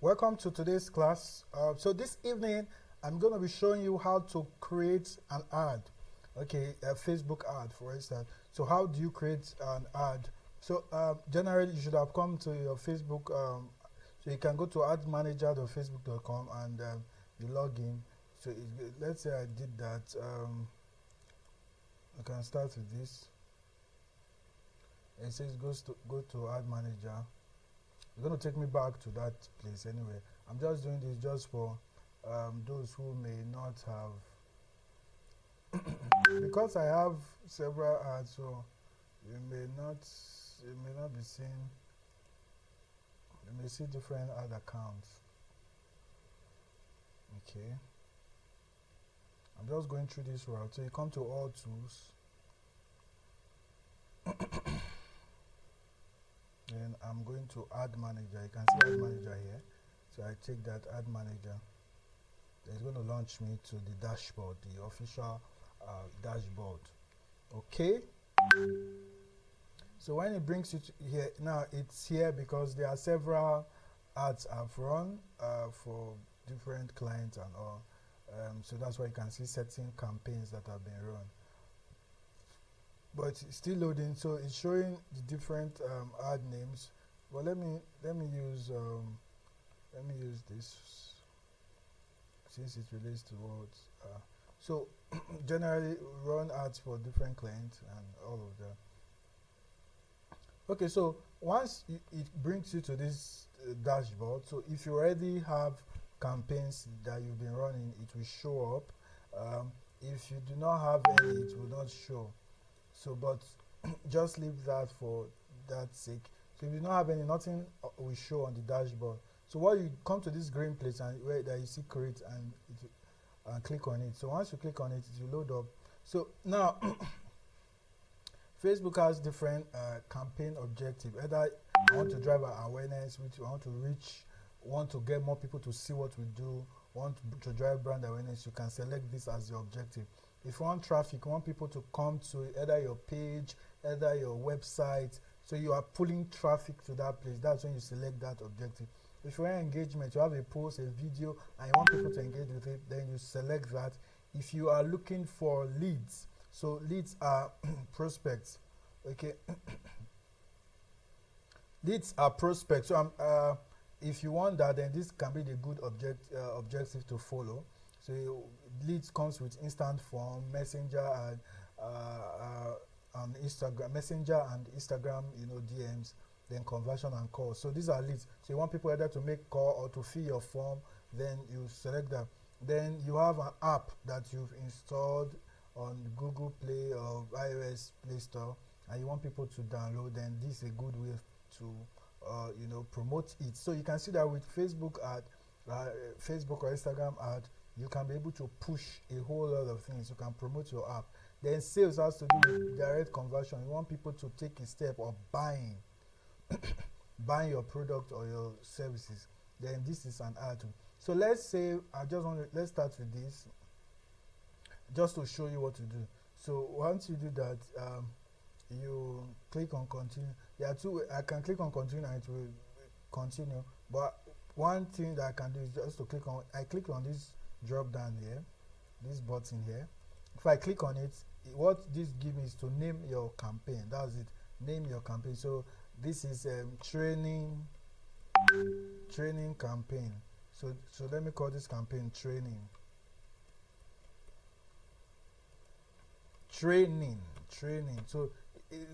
Welcome to today's class. So this evening, I'm going to be showing you how to create an ad. Okay, a Facebook ad, for instance. So how do you create an ad? So generally, you should have come to your Facebook. So you can go to admanager.facebook.com and you log in. So let's say I did that. I can start with this. It says go to Ad Manager. It's going to take me back to that place anyway. I'm just doing this just for those who may not have because I have several ads, so you may not be seeing. You may see different ad accounts. Okay. I'm just going through this route. So you come to all tools. Then I'm going to Ad Manager. You can see Ad Manager here. So I take that Ad Manager. It's going to launch me to the dashboard, the official dashboard. Okay. So when it brings you to here, now it's here because there are several ads I've run for different clients and all. So that's why you can see certain campaigns that have been run. But it's still loading, so it's showing the different ad names. But let me use this since it relates to words. So generally run ads for different clients and all of that. Okay, so once it brings you to this dashboard, so if you already have campaigns that you've been running, it will show up. If you do not have any, it will not show. So, but just leave that for that sake. So if you don't have any, nothing will show on the dashboard. So while you come to this green place and where that you see create and click on it. So once you click on it, it will load up. So now Facebook has different campaign objectives. Either you want to drive awareness, which you want to reach, want to get more people to see what we do, want to drive brand awareness, you can select this as your objective. If you want traffic, you want people to come to either your page, either your website, so you are pulling traffic to that place. That's when you select that objective. If you want engagement, you have a post, a video, and you want people to engage with it, then you select that. If you are looking for leads, so leads are prospects, okay? Leads are prospects. So if you want that, then this can be the good objective to follow. So leads comes with instant form, messenger and Instagram, messenger and Instagram, DMs, then conversion and calls. So these are leads. So you want people either to make call or to fill your form, then you select that. Then you have an app that you've installed on Google Play or iOS Play Store, and you want people to download. Then this is a good way to promote it. So you can see that with Facebook ad, Facebook or Instagram ad, you can be able to push a whole lot of things. You can promote your app. Then sales has to do with direct conversion. You want people to take a step of buying your product or your services. Then this is an ad. So let's say let's start with this just to show you what to do. So once you do that, you click on continue. There are two. I can click on continue and it will continue. But one thing that I can do is just to click on. I click on this drop down here, this button here. If I click on it, what this gives me is to name your campaign. That's it. Name your campaign. So this is training campaign. So let me call this campaign training. So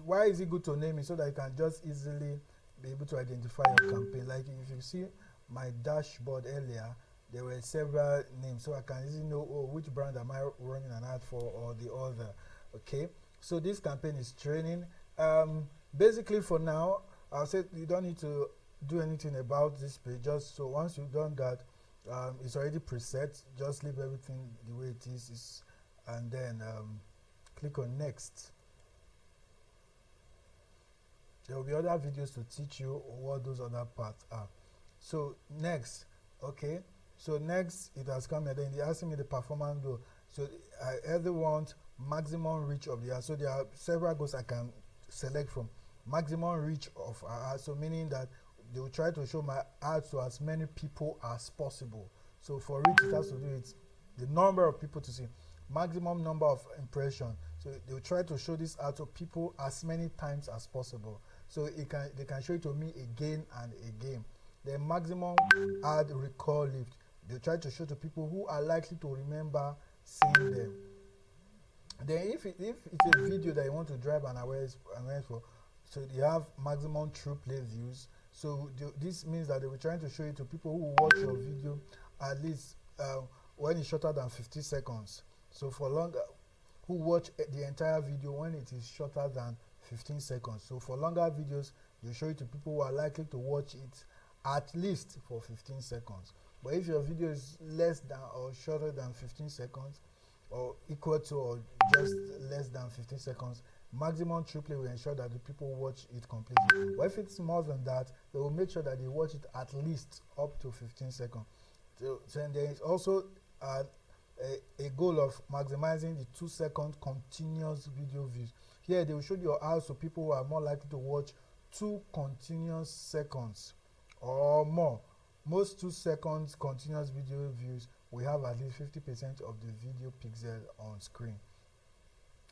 why is it good to name it? So that you can just easily be able to identify your campaign. Like if you see my dashboard earlier, there were several names, so I can easily know which brand am I running an ad for or the other. Okay, so this campaign is training. Basically for now, I'll say you don't need to do anything about this page. Just so once you've done that, it's already preset. Just leave everything the way it is and then click on next. There will be other videos to teach you what those other parts are. So next, okay. So next, it has come and then they're asking me the performance goal. So I either want maximum reach of the ad. So there are several goals I can select from. Maximum reach of our ad. So meaning that they will try to show my ads to as many people as possible. So for it, it has to do with the number of people to see, maximum number of impression. So they will try to show this ad to people as many times as possible. So they can show it to me again and again. The maximum ad recall lift. They try to show to people who are likely to remember seeing them. Then if it's a video that you want to drive an awareness for, so they have maximum true play views. So this means that they were trying to show it to people who watch your video at least when it's shorter than 50 seconds. So for longer, who watch the entire video when it is shorter than 15 seconds. So for longer videos, you show it to people who are likely to watch it at least for 15 seconds. But if your video is less than or shorter than 15 seconds, or equal to or just less than 15 seconds, maximum true play will ensure that the people watch it completely. But if it's more than that, they will make sure that they watch it at least up to 15 seconds. So there is also a goal of maximizing the 2-second continuous video views. Here they will show your ads to people who are more likely to watch 2 continuous seconds or more. Most 2 seconds continuous video views we have at least 50% of the video pixel on screen.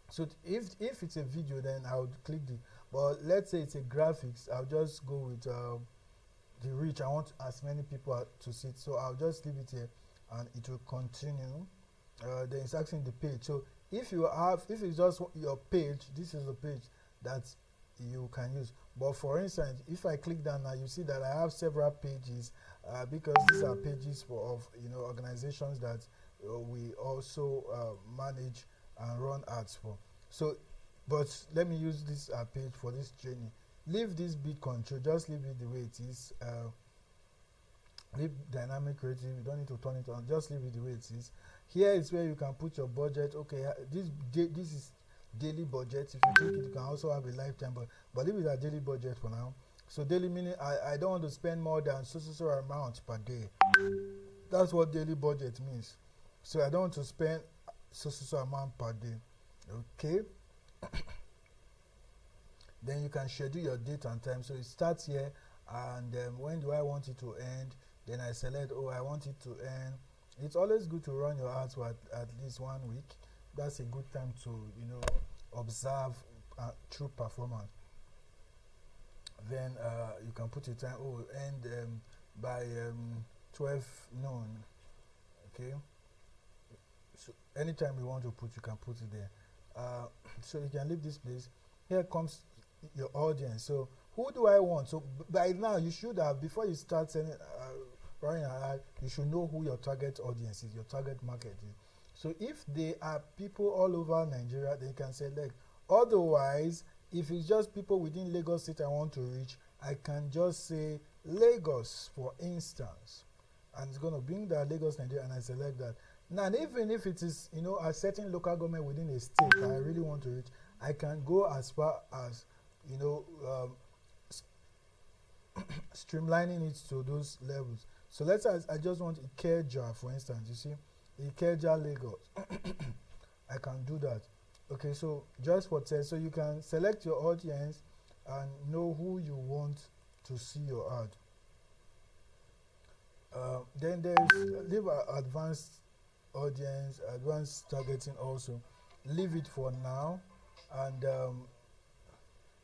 So if it's a video, then I would click the, but let's say it's a graphics, I'll just go with the reach. I want as many people to see it, so I'll just leave it here and it will continue. Then it's asking the page. So if it's just your page, this is the page that you can use. But for instance, if I click down now, you see that I have several pages because these are pages of organizations that we also manage and run ads for. So, but let me use this page for this training. Leave this bit control, just leave it the way it is. Leave dynamic creative, you don't need to turn it on, just leave it the way it is. Here is where you can put your budget. Okay, this is daily budget. If you take it, you can also have a lifetime, but leave it at daily budget for now. So daily meaning I don't want to spend more than so amount per day. That's what daily budget means. So I don't want to spend so amount per day. Okay. Then you can schedule your date and time. So it starts here, and when do I want it to end? Then I select, I want it to end. It's always good to run your ads for at least 1 week. That's a good time to observe true performance. Then you can put your time, end by 12 noon. Okay. So anytime you want to put, you can put it there. So you can leave this place. Here comes your audience. So who do I want? So by now you should have, before you start sending running an ad, you should know who your target audience is, your target market is. So if they are people all over Nigeria, then you can select. Otherwise, if it's just people within Lagos State I want to reach, I can just say Lagos, for instance, and it's going to bring that Lagos, Nigeria, and I select that. Now, even if it is a certain local government within a state that I really want to reach, I can go as far as streamlining it to those levels. So let's say I just want Ikeja, for instance. You see, Ikeja, Lagos. I can do that. Okay, so just for test, so you can select your audience and know who you want to see your ad. Then there's leave advanced audience, advanced targeting also. Leave it for now, and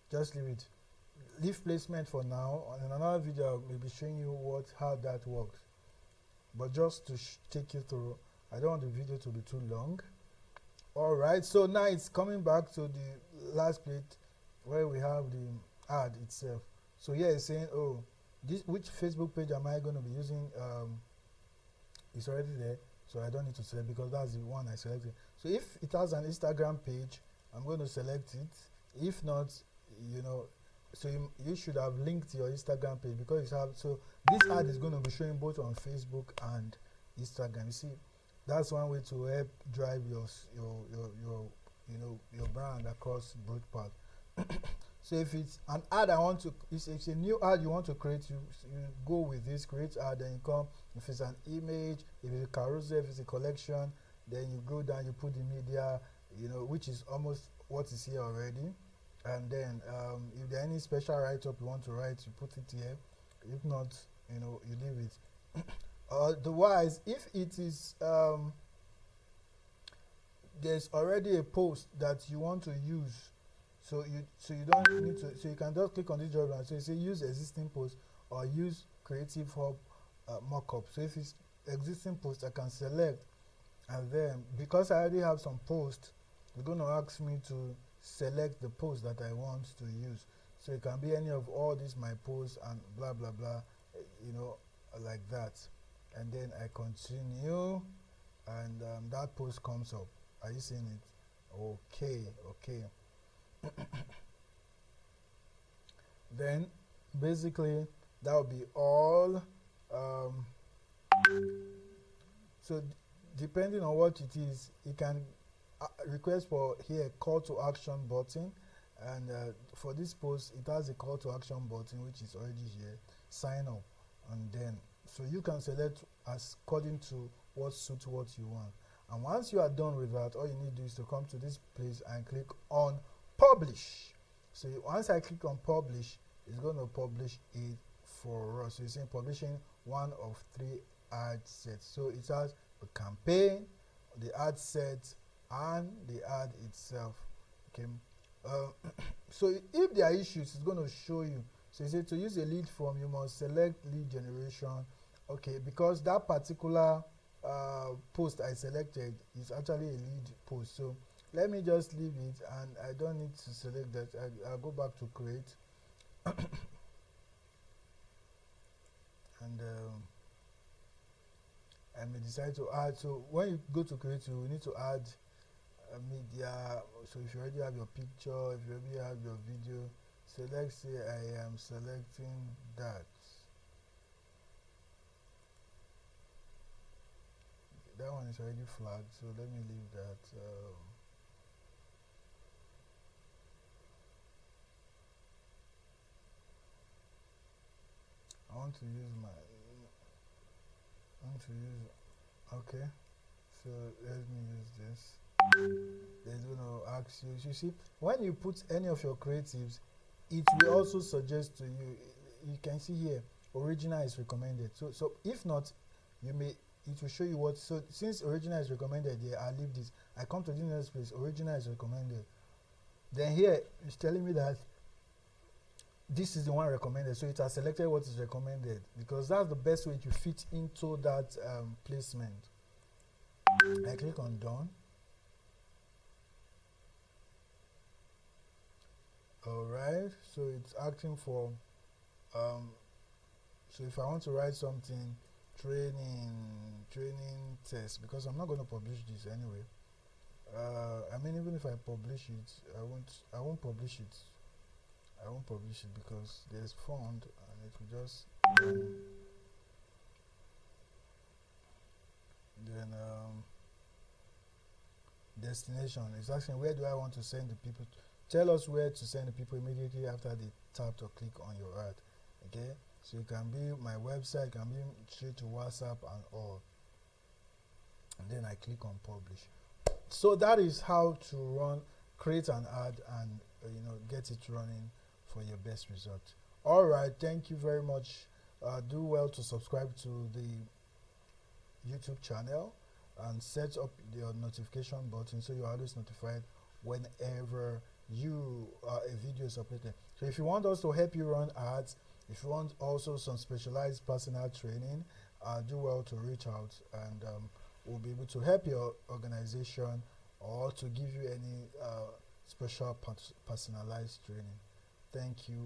just leave it. Leave placement for now. On another video, I'll be showing you how that works. But just to take you through, I don't want the video to be too long. All right, so now it's coming back to the last plate where we have the ad itself. So here it's saying, which Facebook page am I going to be using? It's already there, so I don't need to select because that's the one I selected. So if it has an Instagram page, I'm going to select it. If not, so you should have linked your Instagram page because so this ad is going to be showing both on Facebook and Instagram. You see, that's one way to help drive your brand across both paths. So if it's an ad if it's a new ad you want to create, you go with this, create ad, then you come. If it's an image, if it's a carousel, if it's a collection, then you go down, you put the media, which is almost what is here already. And then if there any special write-up you want to write, you put it here. If not, you leave it. Otherwise, if it is there's already a post that you want to use, so you don't need to, so you can just click on this drop down. So you say use existing post or use Creative Hub mockup. So if it's existing post, I can select, and then because I already have some posts, it's going to ask me to select the post that I want to use. So it can be any of all these my posts and blah blah blah, like that. And then I continue, and that post comes up. Are you seeing it? Okay, okay. Then basically that will be all. Um, so depending on what it is, you can request for here call to action button, and for this post it has a call to action button which is already here, sign up, and then so you can select as according to what suits what you want. And once you are done with that, all you need to do is to come to this place and click on publish. So once I click on publish, it's going to publish it for us. So it's saying publishing one of 3 ad sets. So it has the campaign, the ad set, and the ad itself. Okay. So if there are issues, it's going to show you. So you say to use a lead form, you must select lead generation. Okay, because that particular post I selected is actually a lead post. So let me just leave it, and I don't need to select that. I'll go back to create. And I may decide to add. So when you go to create, you need to add media. So if you already have your picture, if you already have your video, select, say I am selecting that. That one is already flagged, so let me leave that. I want to use okay, so let me use this. They're going to ask you see, when you put any of your creatives, it will also suggest to you, you can see here, original is recommended. So if not, it will show you what. So since original is recommended here, I'll leave this. I come to the next place, original is recommended. Then here, it's telling me that this is the one recommended, so it has selected what is recommended because that's the best way to fit into that placement. I click on done. Alright, so it's asking for so if I want to write something, training test, because I'm not going to publish this anyway. I mean, even if I publish it, I won't publish it. I won't publish it because there's font and it will just then destination is asking where do I want to send the people tell us where to send the people immediately after they tap or click on your ad. Okay, so it can be my website, it can be straight to WhatsApp and all, and then I click on publish. So that is how to create an ad and get it running for your best result. All right, thank you very much. Do well to subscribe to the YouTube channel and set up your notification button so you're always notified whenever a video is uploaded. So if you want us to help you run ads, if you want also some specialized personal training, do well to reach out, and we'll be able to help your organization or to give you any special personalized training. Thank you.